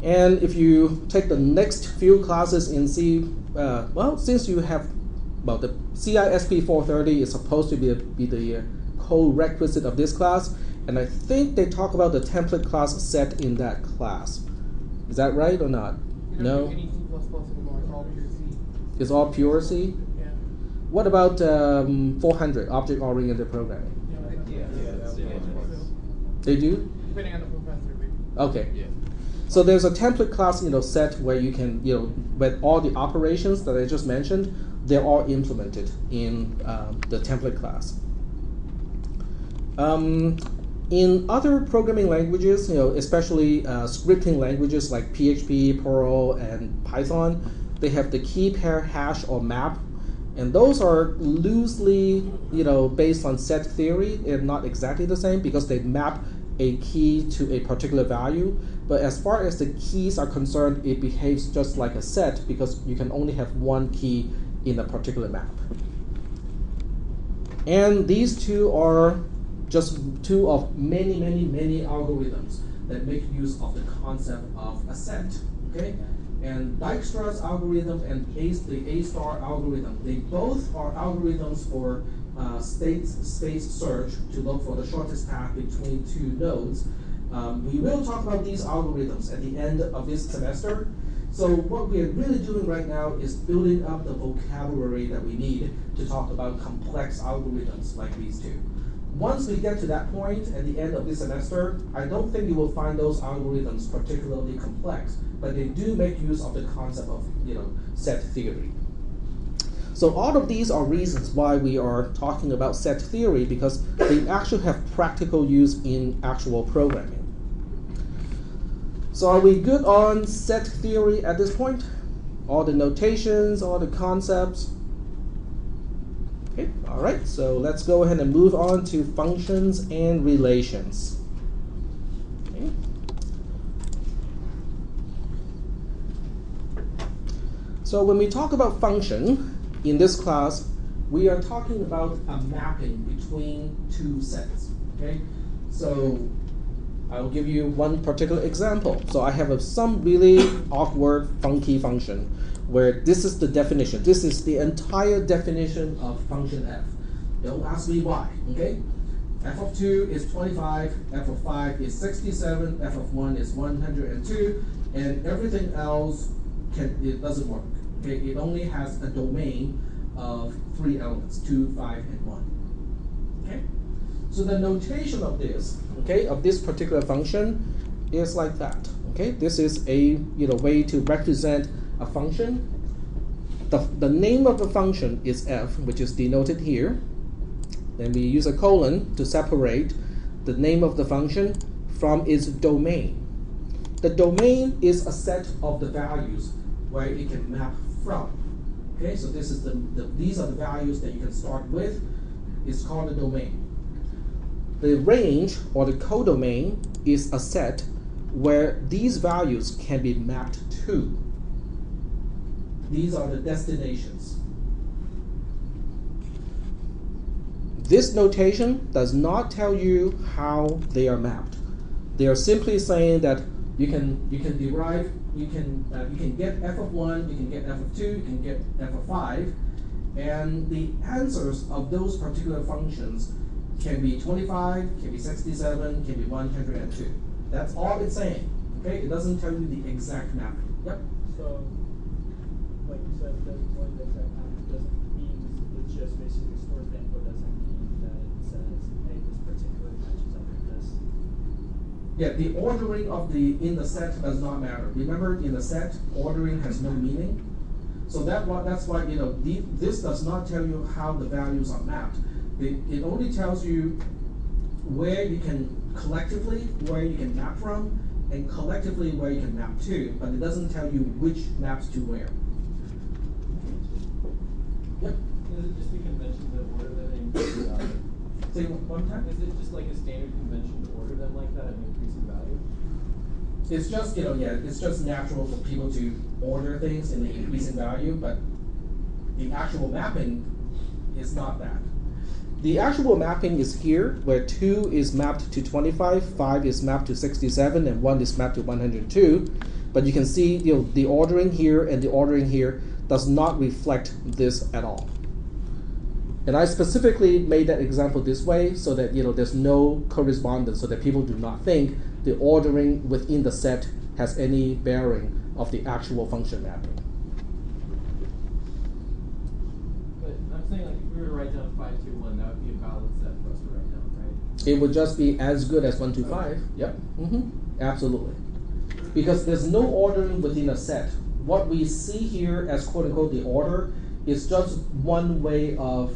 And if you take the next few classes in C, since you have, the cisp440 is supposed to be the co-requisite of this class, and I think they talk about the template class set in that class. Is that right or not? You No? don't do any C++ anymore, it's all pure C. It's all pure C? Yeah. What about 400, object-oriented programming? They do? Depending on the professor, maybe. Okay. Yeah. So there's a template class, set where you can, with all the operations that I just mentioned, they're all implemented in the template class. In other programming languages, especially scripting languages like PHP, Perl, and Python, they have the key pair hash or map, and those are loosely, based on set theory. They're not exactly the same because they map a key to a particular value. But as far as the keys are concerned, it behaves just like a set because you can only have one key in a particular map. And these two are just two of many algorithms that make use of the concept of a set. Okay? And Dijkstra's algorithm and the A-star algorithm, they both are algorithms for space search to look for the shortest path between two nodes. We will talk about these algorithms at the end of this semester. So what we are really doing right now is building up the vocabulary that we need to talk about complex algorithms like these two. Once we get to that point at the end of this semester, I don't think you will find those algorithms particularly complex, but they do make use of the concept of set theory. So all of these are reasons why we are talking about set theory, because they actually have practical use in actual programming. So are we good on set theory at this point? All the notations, all the concepts? Okay, all right, so let's go ahead and move on to functions and relations. Okay. So when we talk about function in this class, we are talking about a mapping between two sets. Okay, so I will give you one particular example. So I have some really awkward, funky function where this is the definition. This is the entire definition of function f. Don't ask me why. Okay, f of 2 is 25, f of 5 is 67, f of 1 is 102, and everything else it doesn't work. Okay, it only has a domain of 3 elements, 2, 5, and 1. Okay, so the notation of this, okay, of this particular function is like that. Okay, this is a way to represent a function. The name of the function is f, which is denoted here. Then we use a colon to separate the name of the function from its domain. The domain is a set of the values where it can map from. Okay, so this is these are the values that you can start with. It's called the domain. The range or the codomain is a set where these values can be mapped to. These are the destinations. This notation does not tell you how they are mapped. They are simply saying that you can derive, you can get f of 1, you can get f of 2, you can get f of 5, and the answers of those particular functions can be 25, can be 67, can be 102. That's all it's saying. Okay, it doesn't tell you the exact mapping. Yep. So, like you said, it doesn't tell you the exact mapping. It doesn't mean it's just basically stores the input. Doesn't mean that it says, hey, this particular matches up with this. Yeah, the ordering of in the set does not matter. Remember, in the set, ordering has no meaning. So that's why this does not tell you how the values are mapped. It only tells you where you can collectively, where you can map from, and collectively where you can map to, but it doesn't tell you which maps to where. Yep. Is it just a convention to order them in increasing value? Say one time? Is it just like a standard convention to order them like that in increasing value? It's just, it's just natural for people to order things in the increasing value, but the actual mapping is not that. The actual mapping is here, where 2 is mapped to 25, 5 is mapped to 67, and 1 is mapped to 102. But you can see, the ordering here and the ordering here does not reflect this at all. And I specifically made that example this way so that there's no correspondence, so that people do not think the ordering within the set has any bearing of the actual function mapping. But I'm saying, like, if we were to write down 5, 2, 1, that would be a valid set for us to write down, right? It would just be as good as 1, 2, 5. Yep. Absolutely. Because there's no ordering within a set. What we see here as quote unquote the order is just one way of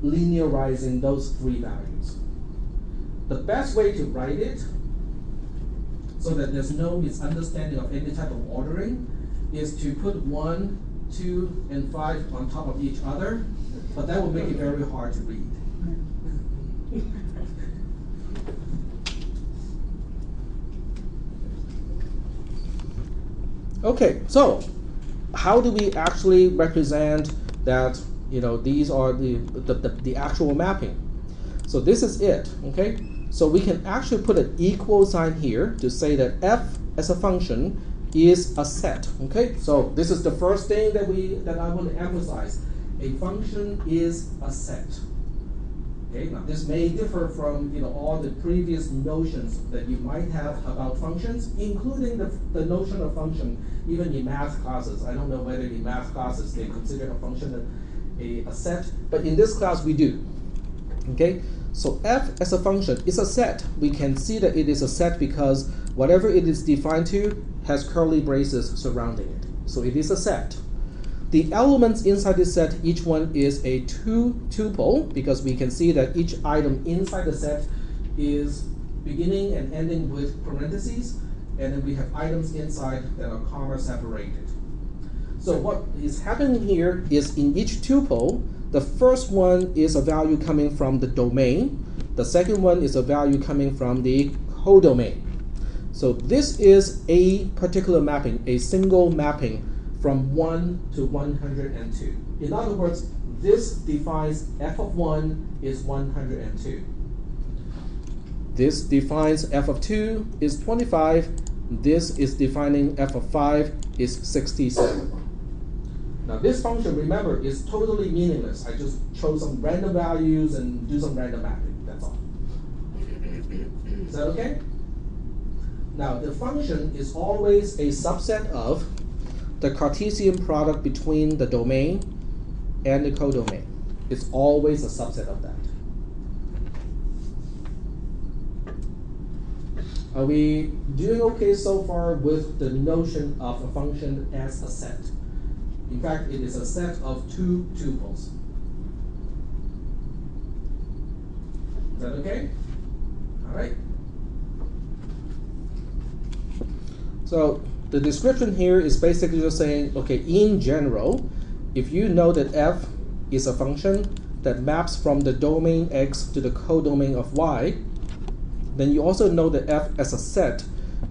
linearizing those 3 values. The best way to write it, so that there's no misunderstanding of any type of ordering, is to put 1, 2, and 5 on top of each other, but that will make it very hard to read. Okay, so how do we actually represent that these are the actual mapping? So this is it, okay? So we can actually put an equal sign here to say that f as a function is a set, okay? So this is the first thing that I want to emphasize. A function is a set. Okay, now this may differ from all the previous notions that you might have about functions, including the notion of function, even in math classes. I don't know whether in math classes they consider a function a set, but in this class we do. Okay, so f as a function is a set. We can see that it is a set because whatever it is defined to has curly braces surrounding it. So it is a set. The elements inside this set, each one is a tuple, because we can see that each item inside the set is beginning and ending with parentheses, and then we have items inside that are comma separated. So what is happening here is in each tuple, the first one is a value coming from the domain. The second one is a value coming from the codomain. So this is a particular mapping, a single mapping from 1 to 102. In other words, this defines f of 1 is 102. This defines f of 2 is 25. This is defining f of 5 is 67. Now this function, remember, is totally meaningless. I just chose some random values and do some random mapping, that's all. Is that okay? Now the function is always a subset of the Cartesian product between the domain and the codomain. It's always a subset of that. Are we doing okay so far with the notion of a function as a set? In fact, it is a set of two tuples. Is that okay? All right. So the description here is basically just saying, okay, in general, if you know that f is a function that maps from the domain x to the codomain of y, then you also know that f as a set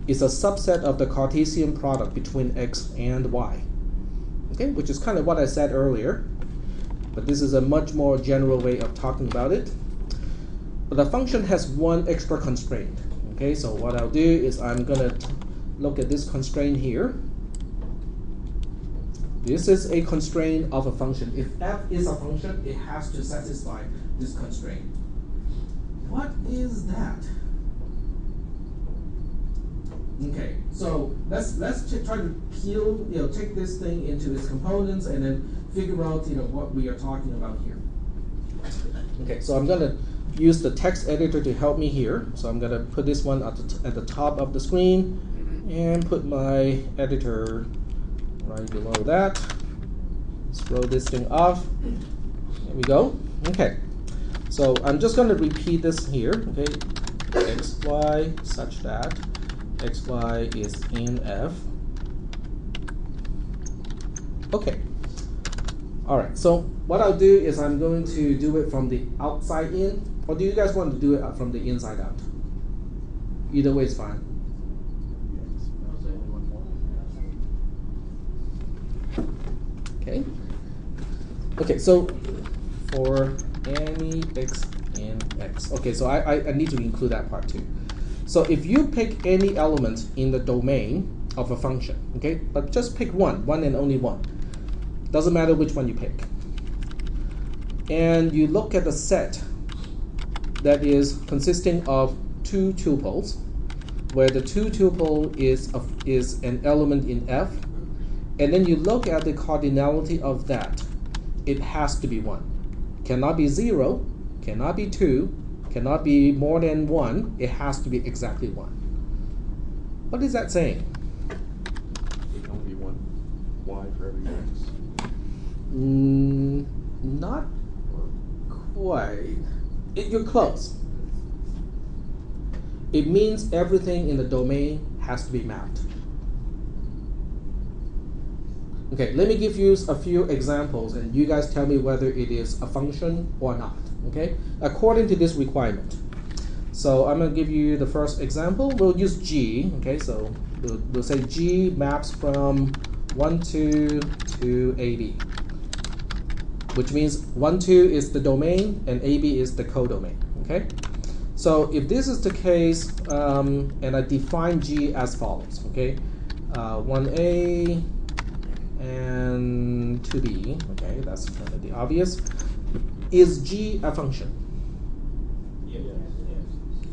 is a subset of the Cartesian product between x and y. Okay, which is kind of what I said earlier, but this is a much more general way of talking about it. But the function has one extra constraint. Okay, so what I'll do is I'm gonna look at this constraint here. This is a constraint of a function. If f is a function, it has to satisfy this constraint. What is that? Okay, so let's try to peel, take this thing into its components and then figure out, what we are talking about here. Okay, so I'm gonna use the text editor to help me here. So I'm gonna put this one at the top of the screen and put my editor right below that. Scroll this thing off. There we go. Okay, so I'm just gonna repeat this here. Okay, x, y such that xy is in f. Okay. All right. So what I'll do is I'm going to do it from the outside in, or do you guys want to do it from the inside out? Either way is fine. Okay. Okay. So for any x in x. Okay. So I need to include that part too. So if you pick any element in the domain of a function, okay, but just pick one and only one. Doesn't matter which one you pick. And you look at the set that is consisting of two tuples, where the two tuple is an element in f, and then you look at the cardinality of that. It has to be 1. Cannot be 0, cannot be 2, cannot be more than 1, it has to be exactly 1. What is that saying? It can only be one y for every x. Not quite. You're close. It means everything in the domain has to be mapped. Okay, let me give you a few examples and you guys tell me whether it is a function or not. Okay, according to this requirement. So I'm going to give you the first example. We'll use G. Okay, so we'll say G maps from 1, 2 to AB, which means 1, 2 is the domain and AB is the codomain. Okay, so if this is the case, and I define G as follows. Okay, 1A and 2B. Okay, that's kind of the obvious. Is G a function? Yes.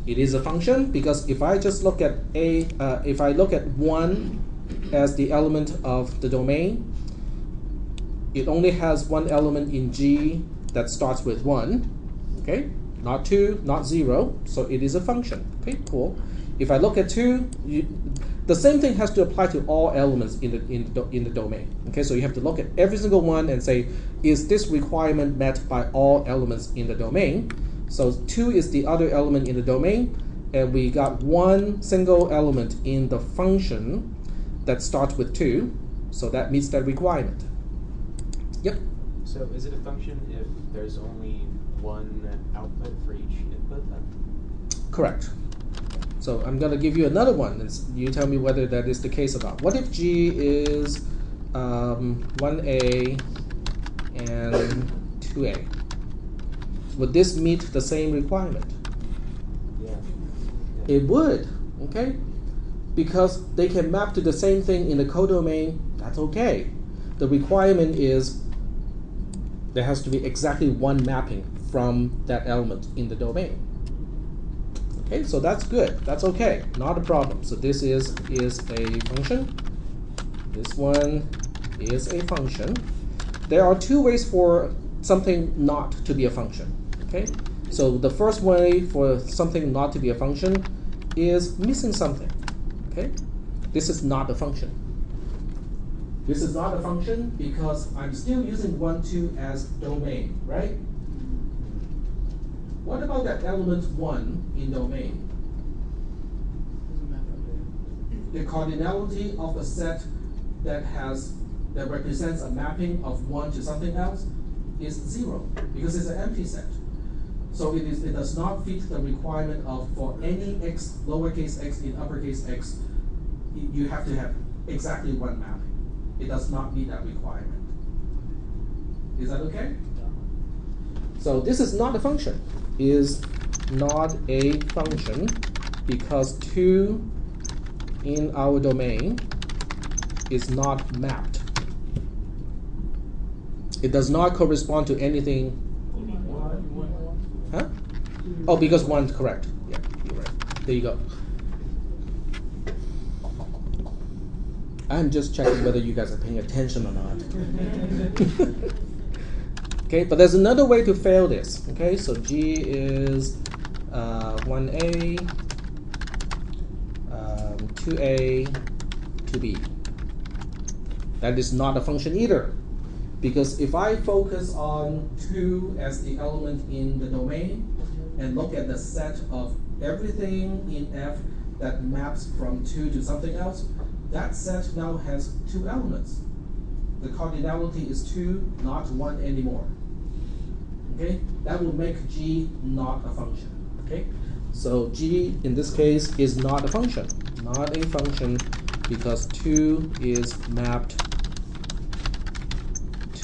It is a function because if I just look at if I look at 1 as the element of the domain, it only has one element in G that starts with 1. Okay, not 2, not 0, so it is a function. Okay, cool. If I look at 2, the same thing has to apply to all elements in the domain. Okay, so you have to look at every single one and say, is this requirement met by all elements in the domain? So 2 is the other element in the domain. and we got one single element in the function that starts with 2, so that meets that requirement. Yep. So is it a function if there's only one output for each input then? Correct. So I'm going to give you another one, and you tell me whether that is the case or not. What if G is 1A and 2A? Would this meet the same requirement? Yeah. It would, okay? Because they can map to the same thing in the codomain, that's okay. The requirement is there has to be exactly one mapping from that element in the domain. Okay, so that's good. That's okay. Not a problem. So this is a function. This one is a function. There are two ways for something not to be a function. Okay? So the first way for something not to be a function is missing something. Okay? This is not a function. This is not a function because I'm still using 1, 2 as domain, right? What about that element 1 in domain? The cardinality of a set that represents a mapping of 1 to something else is 0 because it's an empty set. So it does not fit the requirement of for any x, lowercase x in uppercase x, you have to have exactly one mapping. It does not meet that requirement. Is that okay? So this is not a function. Is not a function because 2 in our domain is not mapped. It does not correspond to anything. Huh? Oh, because 1 correct. Yeah, you're right. There you go. I'm just checking whether you guys are paying attention or not. Okay, but there's another way to fail this. Okay, so G is 1A, 2A, 2B. That is not a function either. Because if I focus on 2 as the element in the domain and look at the set of everything in F that maps from 2 to something else, that set now has 2 elements. The cardinality is 2, not 1 anymore. Okay, that will make G not a function. Okay, so G in this case is not a function. Not a function because 2 is mapped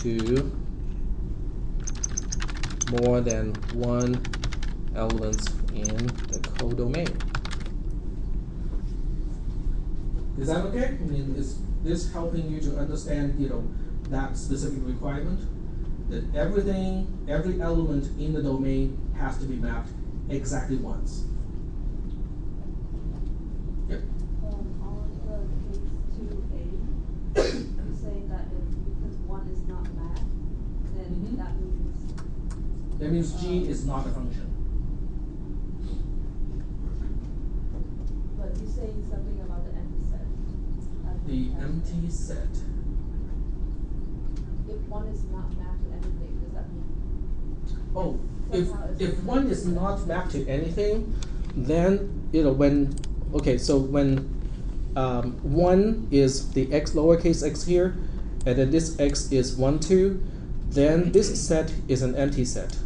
to more than 1 element in the codomain. Is that okay? I mean, is this helping you to understand, that specific requirement? That every element in the domain has to be mapped exactly once. Yep. On the case 2A, you're saying that because 1 is not mapped, then that means G is not a function. But you're saying something about the empty set. The empty set. If 1 is not mapped to anything, does that mean? Oh, if 1 is not mapped to anything, then when 1 is the x lowercase x here, and then this x is 1, 2, then this set is an empty set.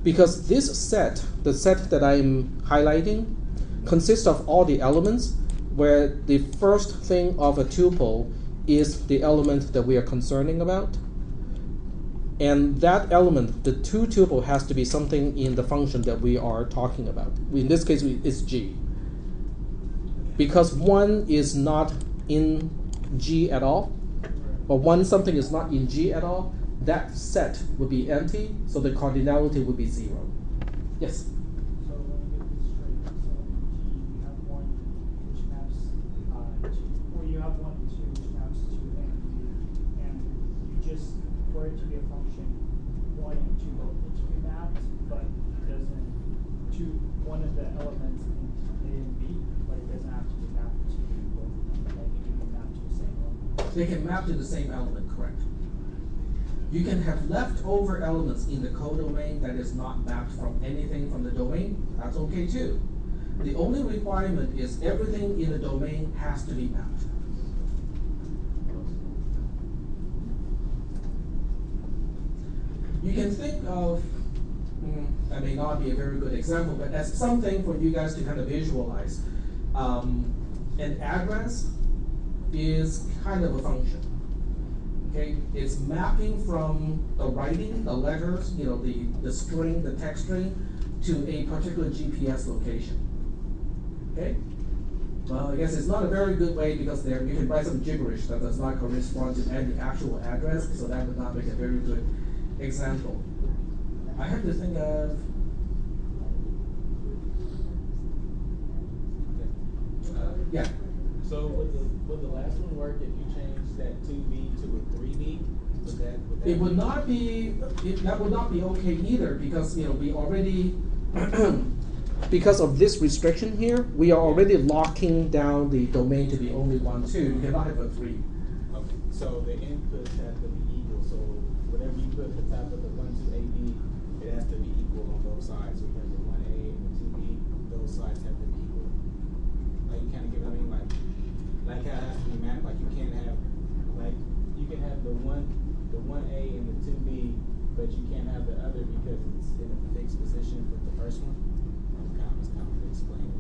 Because this set, the set that I'm highlighting, consists of all the elements where the first thing of a tuple is the element that we are concerning about. And that element, the 2 tuple, has to be something in the function that we are talking about. In this case, it's G. Because 1 is not in G at all, or something is not in G at all, that set would be empty, so the cardinality would be 0. Yes? So let me get this straight. So in G, you have 1 which maps you have 1 and 2 which maps to A and B, and you just, for it to be a function, 1 and 2 both need to be mapped, but it doesn't to one of the elements in A and B, but it doesn't have to be mapped to both of them. Like it can be mapped to the same element. They can map to the same element, correct. You can have leftover elements in the codomain that is not mapped from anything from the domain. That's okay too. The only requirement is everything in the domain has to be mapped. You can think of, that may not be a very good example, but as something for you guys to kind of visualize. An address is kind of a function. Okay, it's mapping from the writing, the letters, the string, the text string, to a particular GPS location. Okay? Well, I guess it's not a very good way because there you can write some gibberish that does not correspond to any actual address, so that would not make a very good example. I have to think of. Yeah. So would the last one work if you changed that 2B to a 3B? Would that It would not be. That would not be okay either because we already. Because of this restriction here, we are already locking down the domain to be only 1, 2. You cannot have a 3. Okay. So the inputs have to be equal. So whatever you put at the top of the 1, 2, AB, it has to be equal on both sides. So you have the 1A and the 2B. Those sides have to be equal. Like you kind of give it. I mean, like how it has to be mapped. Like you can't have, you can have the 1A and the 2B, but you can't have the other because it's in a fixed position with the first one. It's kind of explaining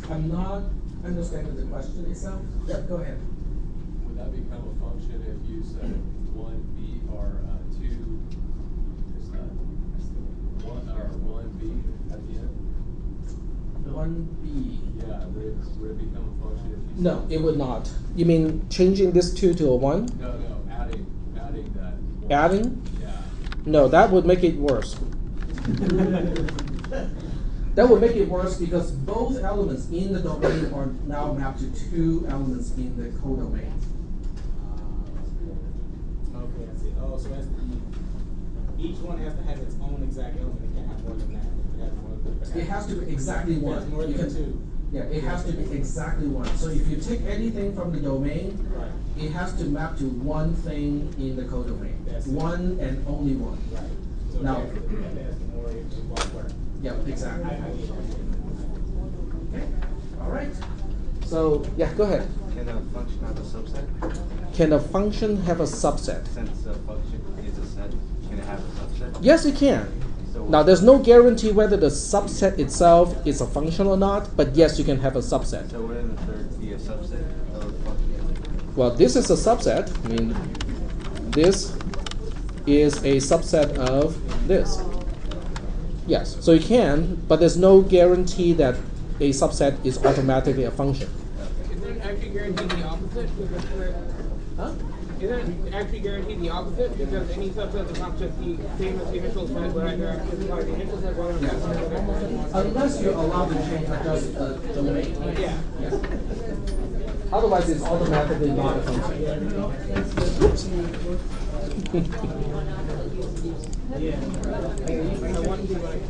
I'm not understanding the question itself. Yeah, go ahead. Would that become a function if you said 1B or 2? Is that 1 or 1B at the end? 1B. Yeah, would it become a function if you No, said it would not. You mean changing this 2 to a 1? No, adding that. 1. Adding? Yeah. No, that would make it worse. That would make it worse because both elements in the domain are now mapped to 2 elements in the codomain. Okay, I see. Oh, so it has to be, each one has to have its own exact element. It can't have more than that. It has to be exactly 1. It has more You than can, 2. Yeah, it has to be exactly 1. So if you take anything from the domain, Right. it has to map to one thing in the codomain. That's it. One and only one. Right. So Now, that's more if it won't work. yeah, exactly. I get it. Okay. All right. So yeah, go ahead. Can a function have a subset? Can a function have a subset? Since a function is a set, can it have a subset? Yes, it can. So Now, there's no guarantee whether the subset itself is a function or not, but yes, you can have a subset. So wouldn't the third be a subset of a function? Well, this is a subset. I mean, this is a subset of this. Yes, so you can, but there's no guarantee that a subset is automatically a function. Isn't it actually guaranteed the opposite? Huh? Isn't it actually guaranteed the opposite? Because any subset is not just the same as the initial set, but either actually the initial set or Yes. Unless you're allowed to change adjust the domain. Yeah. Yes. Otherwise, it's automatically not a function. Oops. I want to see what I can.